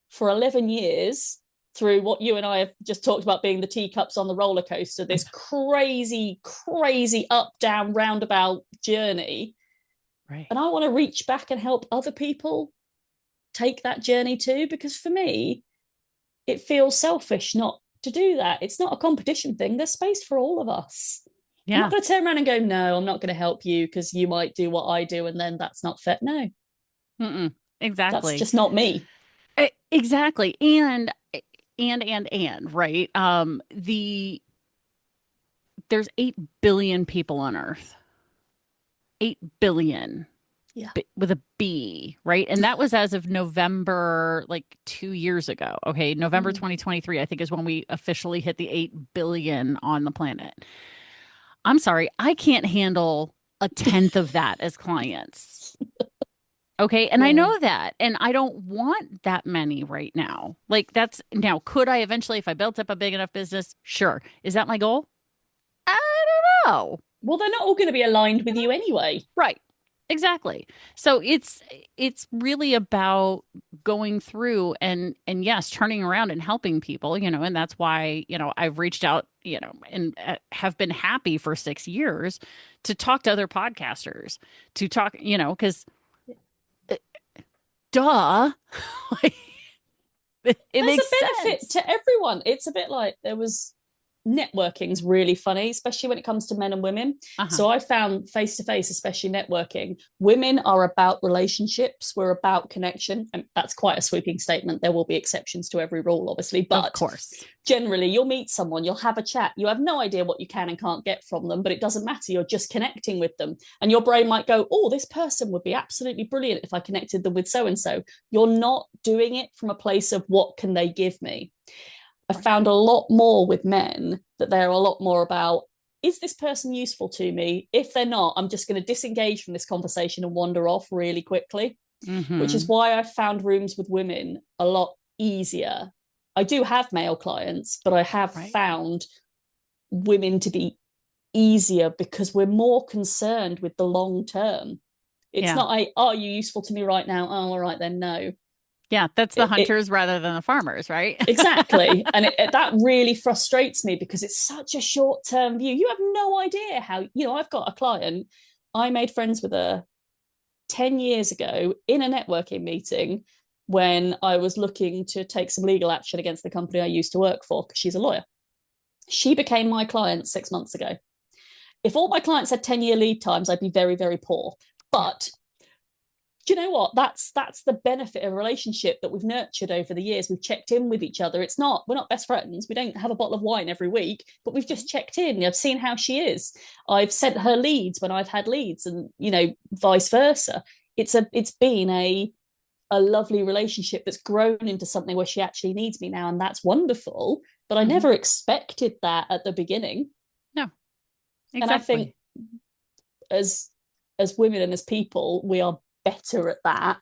for 11 years through what you and I have just talked about being the teacups on the roller coaster, this crazy, crazy up, down, roundabout journey.
Right.
And I want to reach back and help other people take that journey too, because for me, it feels selfish not to do that. It's not a competition thing. There's space for all of us.
Yeah.
I'm not going to turn around and go, no, I'm not going to help you because you might do what I do and then that's not fair. No.
Exactly.
That's just not me.
Exactly. And right. There's 8 billion people on Earth. 8 billion.
Yeah.
With a B, right? And that was as of November, like 2 years ago. Okay. November 2023, I think, is when we officially hit the 8 billion on the planet. I'm sorry. I can't handle a tenth of that as clients. Okay. And I know that. And I don't want that many right now. Like now, could I eventually, if I built up a big enough business? Sure. Is that my goal? I don't know.
Well, they're not all going to be aligned with you anyway.
Right. Exactly. So it's really about going through and yes, turning around and helping people, and that's why, I've reached out, and have been happy for 6 years to talk to other podcasters, to talk, because duh, like, it makes
a benefit
sense
to everyone. It's a bit like networking's really funny, especially when it comes to men and women. So I found face-to-face, especially networking, women are about relationships. We're about connection. And that's quite a sweeping statement. There will be exceptions to every rule, obviously, but
of course,
generally you'll meet someone, you'll have a chat, you have no idea what you can and can't get from them, but it doesn't matter. You're just connecting with them, and your brain might go, oh, this person would be absolutely brilliant if I connected them with so-and-so. You're not doing it from a place of what can they give me. I found a lot more with men that they're a lot more about, is this person useful to me? If they're not, I'm just going to disengage from this conversation and wander off really quickly, which is why I found rooms with women a lot easier. I do have male clients, but I have found women to be easier because we're more concerned with the long term. It's not are you useful to me right now? Oh, all right, then no.
Yeah, that's the hunters rather than the farmers, right?
Exactly. And that really frustrates me because it's such a short-term view. You have no idea how, I've got a client, I made friends with her 10 years ago in a networking meeting when I was looking to take some legal action against the company I used to work for because she's a lawyer. She became my client 6 months ago. If all my clients had 10-year lead times, I'd be very, very poor. But do you know what? That's the benefit of a relationship that we've nurtured over the years. We've checked in with each other. We're not best friends. We don't have a bottle of wine every week, but we've just checked in. I've seen how she is. I've sent her leads when I've had leads, and vice versa. It's been a lovely relationship that's grown into something where she actually needs me now, and that's wonderful. But I never expected that at the beginning.
No, exactly.
And I think as women and as people, we are better at that.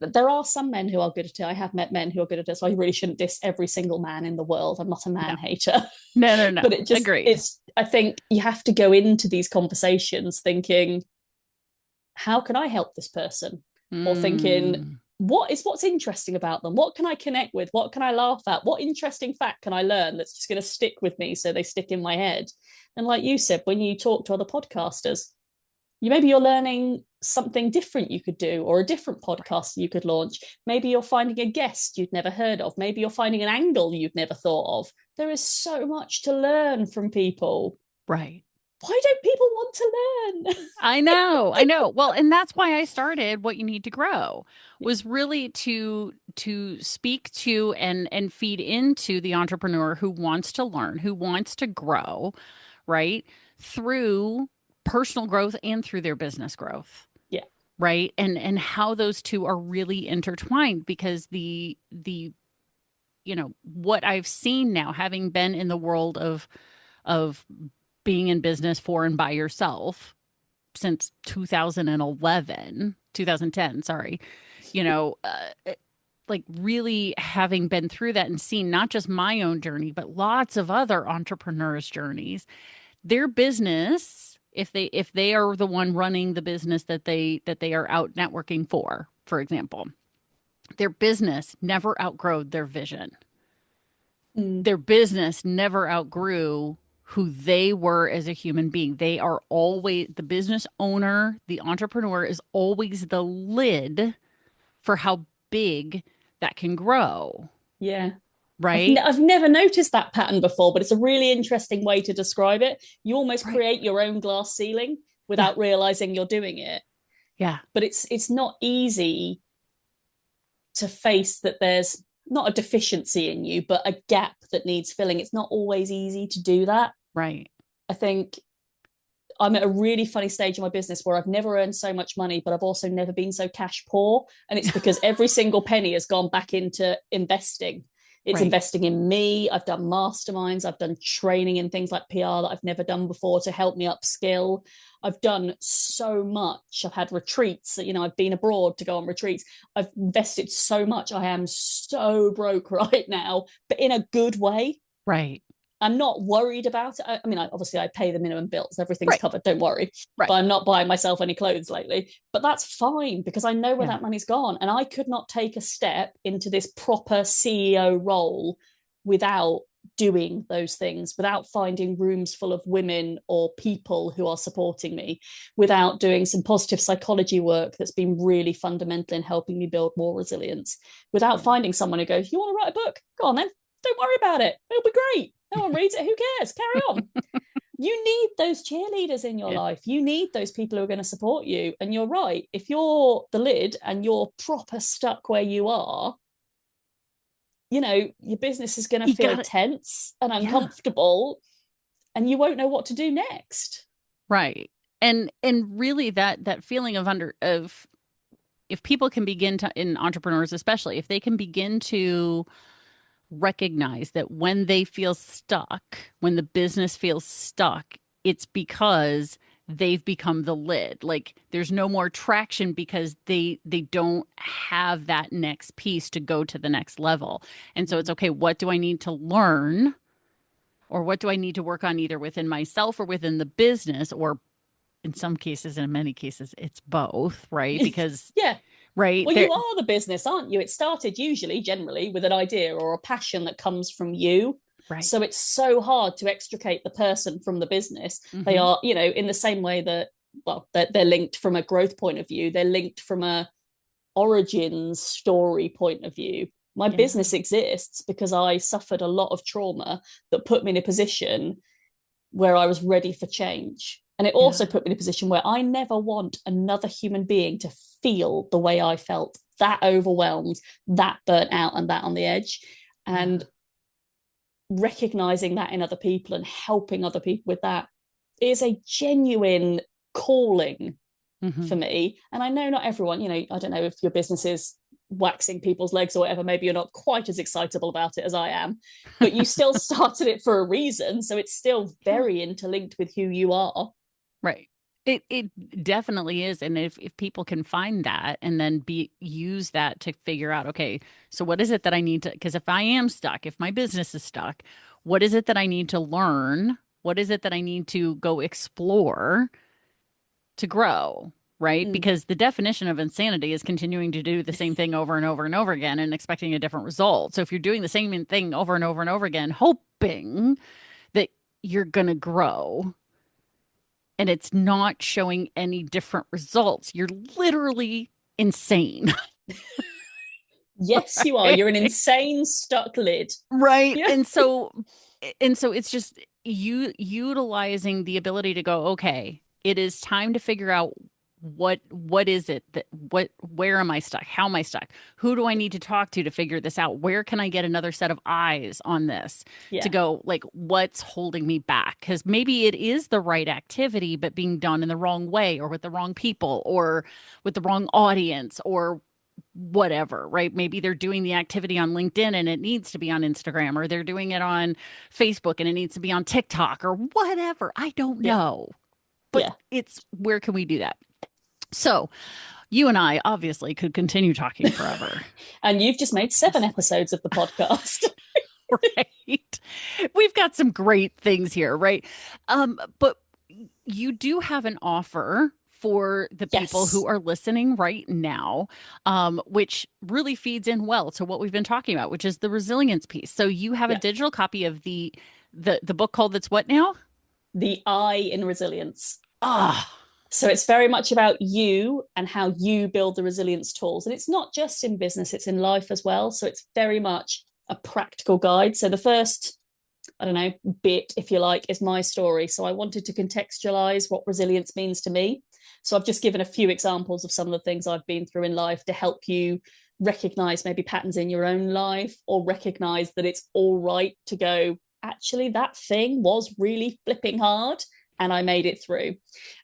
But there are some men who are good at it. I have met men who are good at it, so I really shouldn't diss every single man in the world. I'm not a man hater.
No.
But it just I think you have to go into these conversations thinking, how can I help this person? Or thinking, what's interesting about them? What can I connect with? What can I laugh at? What interesting fact can I learn that's just going to stick with me so they stick in my head? And like you said, when you talk to other podcasters, maybe you're learning something different you could do, or a different podcast you could launch. Maybe you're finding a guest you'd never heard of. Maybe you're finding an angle you'd never thought of. There is so much to learn from people.
Right.
Why don't people want to learn?
I know. Well, and that's why I started What You Need to Grow, was really to speak to and feed into the entrepreneur who wants to learn, who wants to grow, right? Through personal growth and through their business growth.
Yeah.
Right. And how those two are really intertwined, because the what I've seen now, having been in the world of being in business for and by yourself since 2010, sorry, you know, like really having been through that and seen not just my own journey, but lots of other entrepreneurs' journeys, their business, if they are the one running the business that they are out networking for example, their business never outgrowed their vision.
Mm.
Their business never outgrew who they were as a human being. They are always the business owner, the entrepreneur is always the lid for how big that can grow,
Yeah.
right?
I've never noticed that pattern before, but it's a really interesting way to describe it. You almost
Right.
create your own glass ceiling
Yeah.
without realizing you're doing it.
Yeah.
But it's not easy to face that there's not a deficiency in you, but a gap that needs filling. It's not always easy to do that.
Right.
I think I'm at a really funny stage in my business where I've never earned so much money, but I've also never been so cash poor. And it's because every single penny has gone back into investing. It's
Right.
investing in me. I've done masterminds. I've done training in things like PR that I've never done before to help me upskill. I've done so much. I've had retreats. You know, I've been abroad to go on retreats. I've invested so much. I am so broke right now, but in a good way.
Right.
I'm not worried about it. I mean, obviously, I pay the minimum bills. Everything's
Right.
covered. Don't worry.
Right.
But I'm not buying myself any clothes lately. But that's fine because I know where
Yeah.
that money's gone. And I could not take a step into this proper CEO role without doing those things, without finding rooms full of women or people who are supporting me, without doing some positive psychology work that's been really fundamental in helping me build more resilience, without finding someone who goes, "You want to write a book? Go on then. Don't worry about it. It'll be great. No one reads it. Who cares? Carry on." You need those cheerleaders in your life. You need those people who are going to support you. And you're right. If you're the lid and you're proper stuck where you are, you know, your business is going to feel tense and uncomfortable, and you won't know what to do next.
Right. And really that feeling of if people can begin to, in entrepreneurs especially, if they can begin to recognize that when they feel stuck, when the business feels stuck, it's because they've become the lid. Like there's no more traction because they don't have that next piece to go to the next level. And so it's okay, what do I need to learn? Or what do I need to work on either within myself or within the business, or in some cases, and in many cases, it's both, right? Because
yeah.
right.
Well, you are the business, aren't you? It started generally with an idea or a passion that comes from you.
Right.
So it's so hard to extricate the person from the business. Mm-hmm. They are, you know, in the same way that, well, they're linked from a growth point of view. They're linked from a origins story point of view. My business exists because I suffered a lot of trauma that put me in a position where I was ready for change. And it also put me in a position where I never want another human being to feel the way I felt, that overwhelmed, that burnt out, and that on the edge. And recognizing that in other people and helping other people with that is a genuine calling for me. And I know not everyone, you know, I don't know if your business is waxing people's legs or whatever, maybe you're not quite as excitable about it as I am, but you still started it for a reason. So it's still very interlinked with who you are.
Right. It definitely is. And if people can find that and then use that to figure out, okay, so what is it that I need to, because if I am stuck, if my business is stuck, what is it that I need to learn? What is it that I need to go explore to grow? Right. Because the definition of insanity is continuing to do the same thing over and over and over again and expecting a different result. So if you're doing the same thing over and over and over again, hoping that you're going to grow, and it's not showing any different results, you're literally insane.
Yes, you are. You're an insane stuck lid.
Right. Yeah. And so it's just you utilizing the ability to go, okay, it is time to figure out what is it that where am I stuck? How am I stuck? Who do I need to talk to figure this out? Where can I get another set of eyes on this to go, like, what's holding me back? Because maybe it is the right activity, but being done in the wrong way or with the wrong people or with the wrong audience or whatever, right? Maybe they're doing the activity on LinkedIn and it needs to be on Instagram, or they're doing it on Facebook and it needs to be on TikTok or whatever. I don't know. but it's where can we do that? So you and I obviously could continue talking forever.
And you've just made 7 episodes of the podcast.
Right. We've got some great things here, right? But you do have an offer for the people who are listening right now, which really feeds in well to what we've been talking about, which is the resilience piece. So you have a digital copy of the book called That's What Now?
The I in Resilience.
Ah.
So it's very much about you and how you build the resilience tools. And it's not just in business, it's in life as well. So it's very much a practical guide. So the first, I don't know, bit, if you like, is my story. So I wanted to contextualize what resilience means to me. So I've just given a few examples of some of the things I've been through in life to help you recognize maybe patterns in your own life, or recognize that it's all right to go, actually, that thing was really flipping hard and I made it through.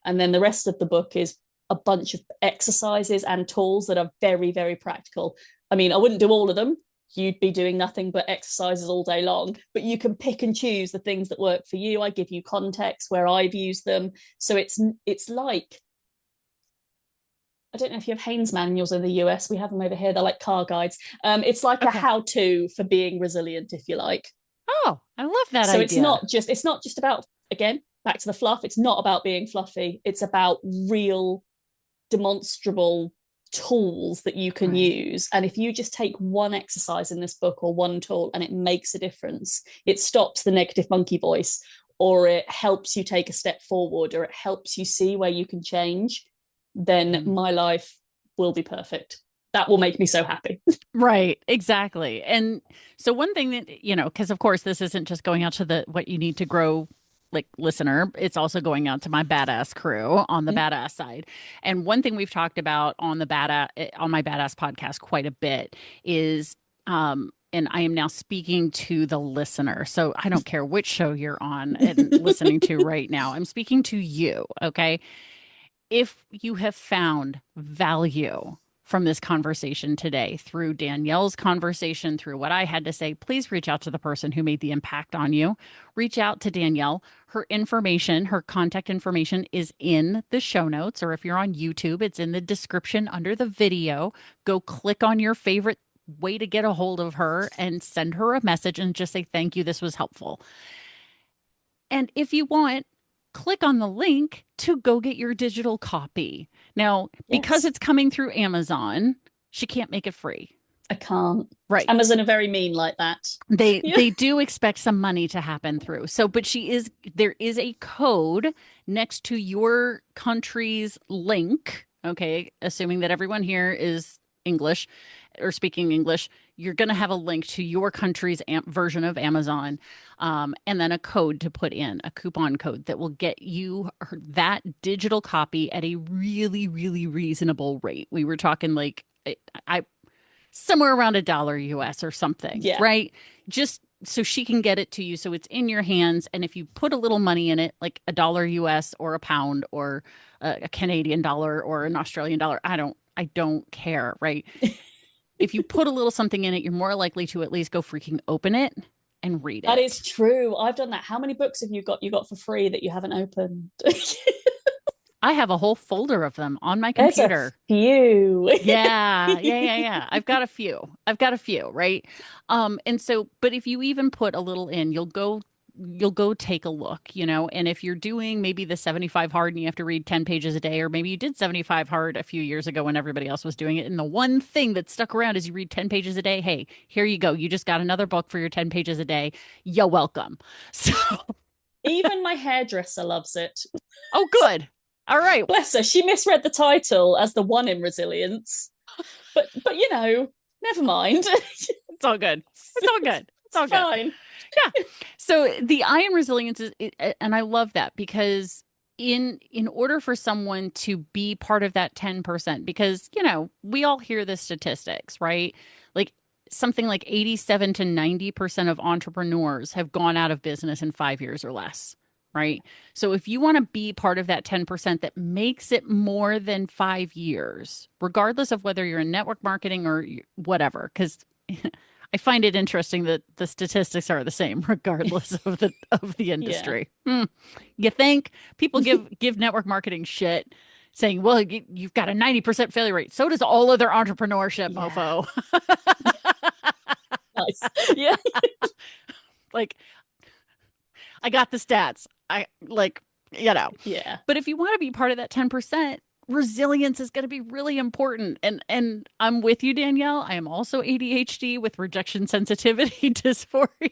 And then the rest of the book is a bunch of exercises and tools that are very, very practical. I mean, I wouldn't do all of them. You'd be doing nothing but exercises all day long, but you can pick and choose the things that work for you. I give you context where I've used them. So it's like, I don't know if you have Haynes manuals in the US. We have them over here. They're like car guides. It's like a how-to for being resilient, if you like.
Oh, I love that
so
idea.
It's not just about, again, back to the fluff. It's not about being fluffy. It's about real, demonstrable tools that you can use. And if you just take one exercise in this book or one tool and it makes a difference, it stops the negative monkey voice, or it helps you take a step forward, or it helps you see where you can change, then my life will be perfect. That will make me so happy.
Right, exactly. And so one thing that, because of course this isn't just going out to the what you need to grow like listener, it's also going out to my badass crew on the badass side. And one thing we've talked about on my badass podcast quite a bit is and I am now speaking to the listener. So I don't care which show you're on and listening to right now. I'm speaking to you, okay? If you have found value from this conversation today, through Danielle's conversation, through what I had to say, please reach out to the person who made the impact on you. Reach out to Danielle. Her information, her contact information is in the show notes, or if you're on YouTube, it's in the description under the video. Go click on your favorite way to get a hold of her and send her a message and just say, thank you, this was helpful. And if you want, click on the link to go get your digital copy. Now, because it's coming through Amazon, she can't make it free.
I can't.
Right.
Amazon are very mean like that.
They do expect some money to happen through. So, but there is a code next to your country's link. Okay. Assuming that everyone here is English or speaking English, you're going to have a link to your country's version of Amazon, and then a code to put in, a coupon code that will get you that digital copy at a really, really reasonable rate. We were talking like somewhere around $1 US or something, right? Just so she can get it to you, so it's in your hands. And if you put a little money in it, like $1 US or a pound or a Canadian dollar or an Australian dollar, I don't care, right? If you put a little something in it, you're more likely to at least go freaking open it and read it.
That is true. I've done that. How many books have you got for free that you haven't opened?
I have a whole folder of them on my computer.
There's a few.
Yeah. I've got a few, right? And so, but if you even put a little in, you'll go take a look, and if you're doing maybe the 75 hard and you have to read 10 pages a day, or maybe you did 75 hard a few years ago when everybody else was doing it, and the one thing that stuck around is you read 10 pages a day, hey, here you go. You just got another book for your 10 pages a day. You're welcome. So
even my hairdresser loves it.
Oh, good. All right.
Bless her. She misread the title as the one in Resilience. But never mind.
It's all good. It's all good. It's all good.
Fine.
Yeah. So the I am resilience is, and I love that, because in order for someone to be part of that 10%, because, we all hear the statistics, right? Like something like 87 to 90% of entrepreneurs have gone out of business in 5 years or less, right? So if you want to be part of that 10% that makes it more than 5 years, regardless of whether you're in network marketing or whatever, because I find it interesting that the statistics are the same regardless of the industry. You think people give network marketing shit saying, well, you've got a 90% failure rate. So does all other entrepreneurship, mofo.
Nice. Yeah.
Like, I got the stats. Yeah. But if you want to be part of that 10%, resilience is going to be really important. And I'm with you, Danielle. I am also ADHD with rejection sensitivity dysphoria.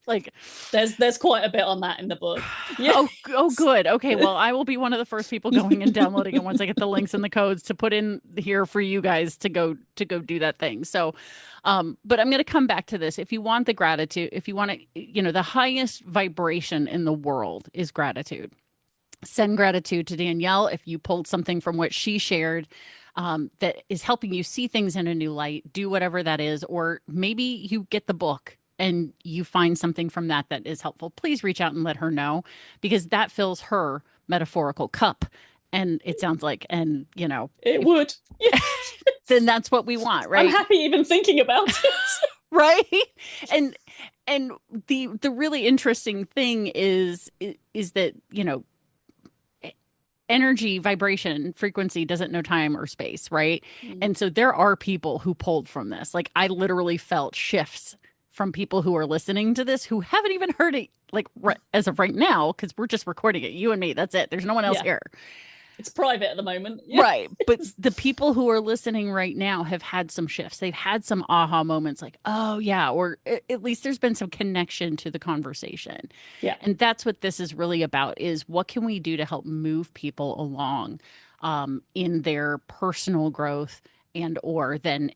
Like,
there's quite a bit on that in the book.
Yeah. Oh, good. Okay. Well, I will be one of the first people going and downloading it once I get the links and the codes to put in here for you guys to go do that thing. So, but I'm going to come back to this. If you want the gratitude, if you want to, the highest vibration in the world is gratitude. Send gratitude to Danielle if you pulled something from what she shared that is helping you see things in a new light. Do whatever that is, or maybe you get the book and you find something from that is helpful. Please reach out and let her know, because that fills her metaphorical cup. And it sounds like,
it would. Yeah.
Then that's what we want, right?
I'm happy even thinking about it.
Right. And the really interesting thing is that, energy, vibration, frequency doesn't know time or space, right? And so there are people who pulled from this. Like, I literally felt shifts from people who are listening to this who haven't even heard it, like, as of right now, because we're just recording it, you and me, that's it. There's no one else here.
It's private at the moment. Yeah.
Right. But the people who are listening right now have had some shifts. They've had some aha moments, like, oh yeah, or at least there's been some connection to the conversation.
Yeah.
And that's what this is really about, is what can we do to help move people along in their personal growth, and or then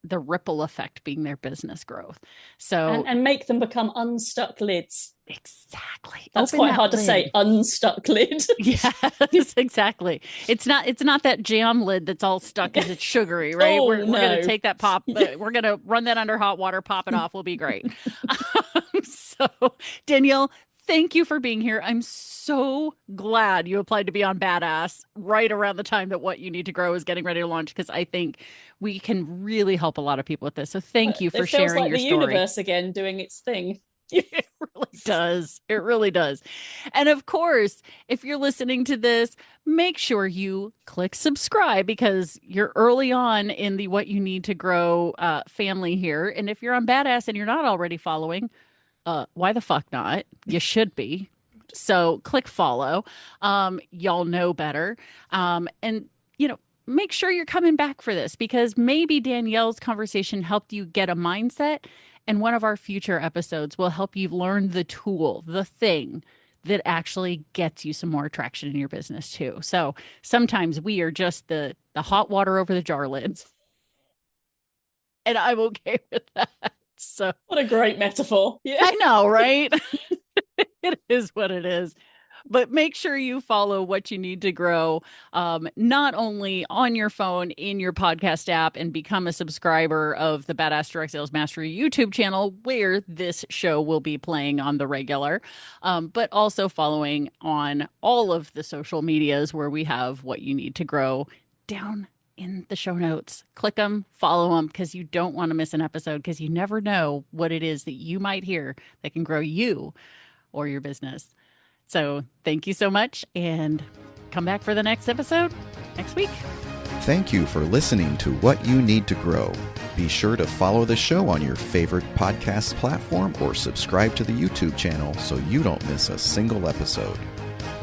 the ripple effect being their business growth. So
and make them become unstuck lids.
Exactly.
That's quite hard to say, unstuck lid.
Yes, exactly. It's not that jam lid that's all stuck because it's sugary, right?
Oh,
we're going to take that pop, we're going to run that under hot water, pop it off. We'll be great. So, Danielle, thank you for being here. I'm so glad you applied to be on Badass right around the time that What You Need to Grow is getting ready to launch, because I think we can really help a lot of people with this. So thank you for sharing your story. It feels like the
universe again doing its thing.
It really does. It really does. And of course, if you're listening to this, make sure you click subscribe, because you're early on in the What You Need to Grow family here. And if you're on Badass and you're not already following, why the fuck not? You should be. So click follow. Y'all know better. And, make sure you're coming back for this, because maybe Danielle's conversation helped you get a mindset, and one of our future episodes will help you learn the tool, the thing that actually gets you some more traction in your business too. So sometimes we are just the hot water over the jar lids. And I'm okay with that. So
what a great metaphor. Yeah.
I know, right? It is what it is. But make sure you follow What You Need to Grow, not only on your phone, in your podcast app, and become a subscriber of the Badass Direct Sales Mastery YouTube channel, where this show will be playing on the regular, but also following on all of the social medias where we have What You Need to Grow down in the show notes. Click them, follow them, because you don't want to miss an episode, because you never know what it is that you might hear that can grow you or your business. So thank you so much, and come back for the next episode next week.
Thank you for listening to What You Need to Grow. Be sure to follow the show on your favorite podcast platform, or subscribe to the YouTube channel so you don't miss a single episode.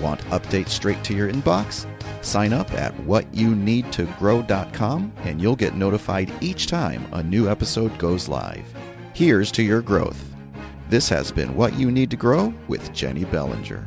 Want updates straight to your inbox? Sign up at whatyouneedtogrow.com and you'll get notified each time a new episode goes live. Here's to your growth. This has been What You Need to Grow with Jennie Bellinger.